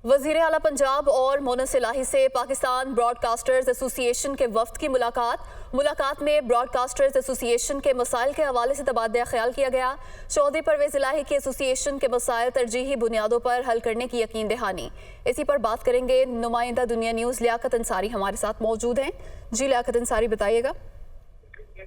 वज़ीर आला पंजाब और मोनस इलाही से पाकिस्तान ब्रॉडकास्टर्स एसोसिएशन के वफ्द की मुलाकात में ब्रॉडकास्टर्स एसोसिएशन के मसाइल के हवाले से तबादला ख्याल किया गया। चौधरी परवेज़ इलाही की एसोसिएशन के मसाइल तरजीही बुनियादों पर हल करने की यकीन दहानी। इसी पर बात करेंगे। नुमाइंदा दुनिया न्यूज़ लियाकत अंसारी हमारे साथ मौजूद हैं। जी लियाकत अंसारी, बताइएगा।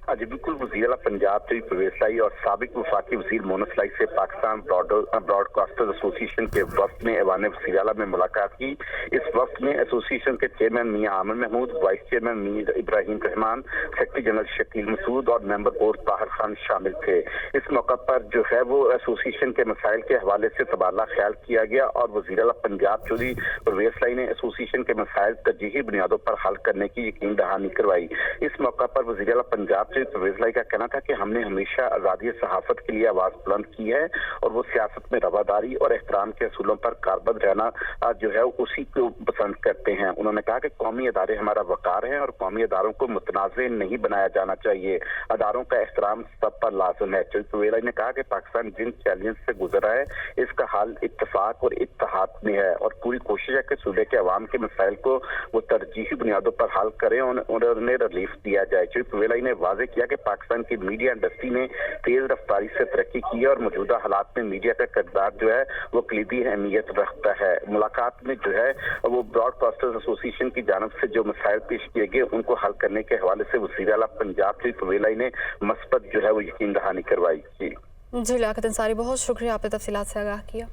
हाँ जी बिल्कुल, वज़ीर आला पंजाब चौधरी परवेज़ इलाही और साबिक वफाकी वज़ीर मोनस इलाही से पाकिस्तान ब्रॉडकास्टर्स एसोसिएशन के वफ्द ने ऐवान वज़ीर आला में मुलाकात की। इस वफ्द में एसोसिएशन के chairman Mian Aamir Mahmood, vice chairman Mir Ibrahim Rehman, secretary general Shakeel Masood और मेंबर बोर्ड ताहिर खान शामिल थे। इस मौका पर जो है वो एसोसिएशन के मसाइल के हवाले से तबादला ख्याल किया गया और वज़ीर आला पंजाब चौधरी परवेज़ इलाही ने एसोसिएशन के मसाइल तरजीही बुनियादों पर हल करने की यकीन दहानी करवाई। इस मौका पर वज़ीर आला पंजाब परवेज़ इलाही का कहना था कि हमने हमेशा आज़ादी सहाफत के लिए आवाज बुलंद की है और वो सियासत में रवादारी और एहतराम के असूलों पर कारबंद रहना जो है उसी को पसंद करते हैं। उन्होंने कहा कि कौमी अदारे हमारा वकार है और कौमी अदारों को मुतनाज़ नहीं बनाया जाना चाहिए। अदारों का एहतराम सब पर लाजम है। चौधरी परवेज़ इलाही ने कहा कि पाकिस्तान जिन चैलेंज से गुजर रहा है इसका हल इत्तफाक और इत्तेहाद में है और पूरी कोशिश है कि सूबे के अवाम के मसाइल को वो तरजीही बुनियादों पर हल करें और उन्हें रिलीफ दिया जाए। चौधरी परवेज़ इलाही ने वाज़ेह किया कि पाकिस्तान की मीडिया इंडस्ट्री ने तेज रफ्तारी से तरक्की की है और मौजूदा हालात में मीडिया का किरदार जो है वो कलीदी अहमियत रखता है। मुलाकात में जो है वो ब्रॉडकास्टर्स एसोसिएशन की जानिब से जो मसाइल पेश किए गए उनको हल करने के हवाले से वज़ीर आला पंजाब चौधरी परवेज़ इलाही ने मस्बत जो है वो यकीन दहानी करवाई। जी लियाकत अंसारी, बहुत शुक्रिया, आपने तफसीलात से आगाह किया।